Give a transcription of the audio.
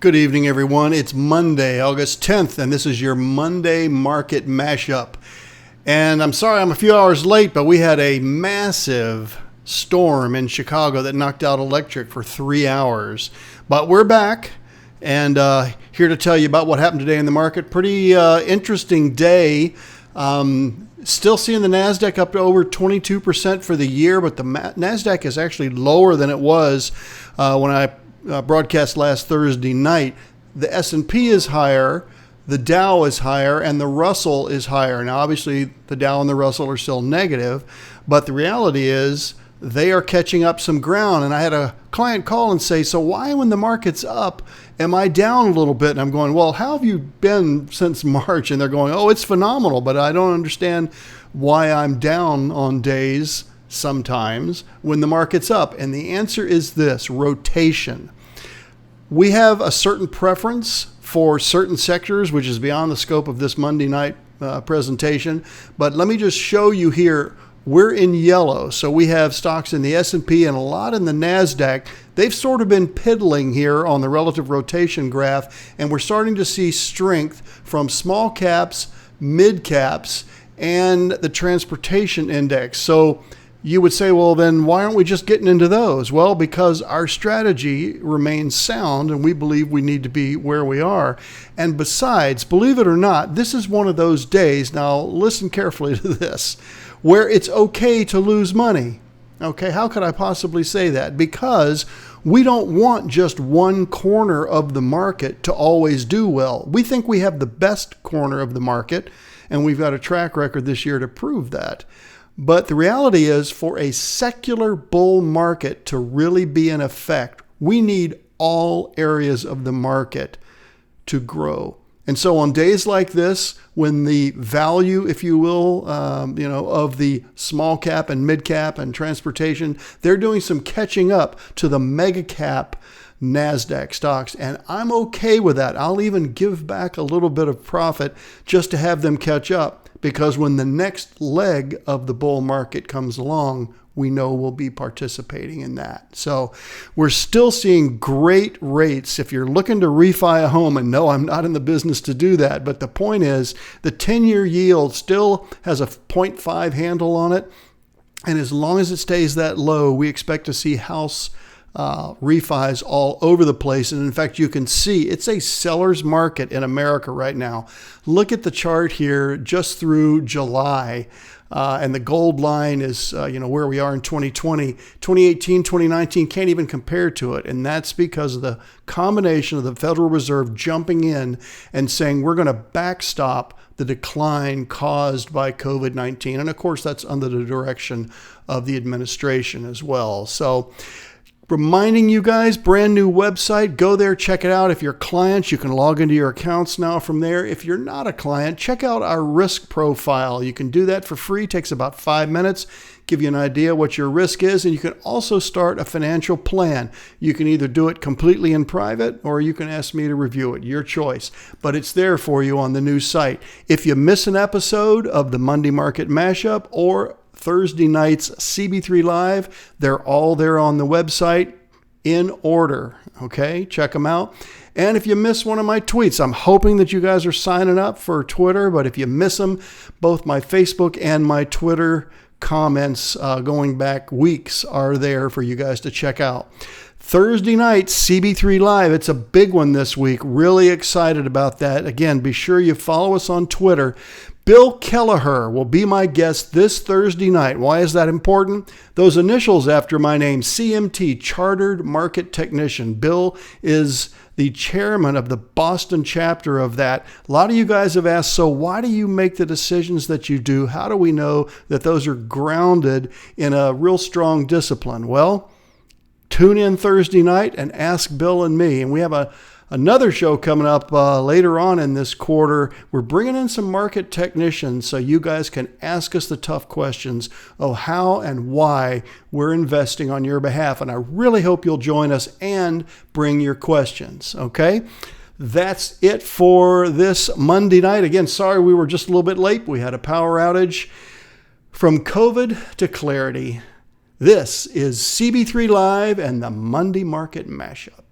Good evening, everyone. It's Monday, August 10th, and this is your Monday Market Mashup. And I'm sorry I'm a few hours late, but we had a massive storm in Chicago that knocked out electric for 3 hours. But we're back and here to tell you about what happened today in the market. Pretty interesting day. Still seeing the NASDAQ up to over 22% for the year, but the NASDAQ is actually lower than it was when I broadcast last Thursday night. The S&P is higher, the Dow is higher, and the Russell is higher. Now, obviously, the Dow and the Russell are still negative, but the reality is they are catching up some ground. And I had a client call and say, so why when the market's up, am I down a little bit? And I'm going, well, how have you been since March? And they're going, oh, it's phenomenal, but I don't understand why I'm down on days sometimes when the market's up. And the answer is this: rotation. We have a certain preference for certain sectors, which is beyond the scope of this Monday night presentation. But let me just show you here. We're in yellow, so we have stocks in the S&P and a lot in the NASDAQ. They've sort of been piddling here on the relative rotation graph, and we're starting to see strength from small caps, mid caps, and the transportation index. So you would say, well, then why aren't we just getting into those? Well, because our strategy remains sound and we believe we need to be where we are. And besides, believe it or not, this is one of those days, now listen carefully to this, where it's okay to lose money. Okay, how could I possibly say that? Because we don't want just one corner of the market to always do well. We think we have the best corner of the market, and we've got a track record this year to prove that. But the reality is, for a secular bull market to really be in effect, we need all areas of the market to grow. And so on days like this, when the value, if you will, of the small cap and mid cap and transportation, they're doing some catching up to the mega cap NASDAQ stocks. And I'm okay with that. I'll even give back a little bit of profit just to have them catch up. Because when the next leg of the bull market comes along, we know we'll be participating in that. So we're still seeing great rates. If you're looking to refi a home, and no, I'm not in the business to do that, but the point is the 10-year yield still has a 0.5 handle on it. And as long as it stays that low, we expect to see house refis all over the place. And in fact, you can see it's a seller's market in America right now. Look at the chart here just through July. And the gold line is, where we are in 2020, 2018, 2019 can't even compare to it. And that's because of the combination of the Federal Reserve jumping in and saying, we're going to backstop the decline caused by COVID-19. And of course, that's under the direction of the administration as well. So reminding you guys, brand new website, go there, check it out. If you're clients, you can log into your accounts now from there. If you're not a client, check out our risk profile. You can do that for free. It takes about 5 minutes, give you an idea what your risk is, and you can also start a financial plan. You can either do it completely in private or you can ask me to review it, your choice. But it's there for you on the new site. If you miss an episode of the Monday Market Mashup or Thursday night's CB3 Live, they're all there on the website in order. Okay, check them out. And if you miss one of my tweets, I'm hoping that you guys are signing up for Twitter, but if you miss them, both my Facebook and my Twitter comments going back weeks are there for you guys to check out. Thursday night, CB3 Live. It's a big one this week. Really excited about that. Again, be sure you follow us on Twitter. Bill Kelleher will be my guest this Thursday night. Why is that important? Those initials after my name, CMT, Chartered Market Technician. Bill is the chairman of the Boston chapter of that. A lot of you guys have asked, so why do you make the decisions that you do? How do we know that those are grounded in a real strong discipline? Well, tune in Thursday night and ask Bill and me. And we have another show coming up later on in this quarter. We're bringing in some market technicians so you guys can ask us the tough questions of how and why we're investing on your behalf. And I really hope you'll join us and bring your questions, okay? That's it for this Monday night. Again, sorry we were just a little bit late. We had a power outage. From COVID to clarity, this is CB3 Live and the Monday Market Mashup.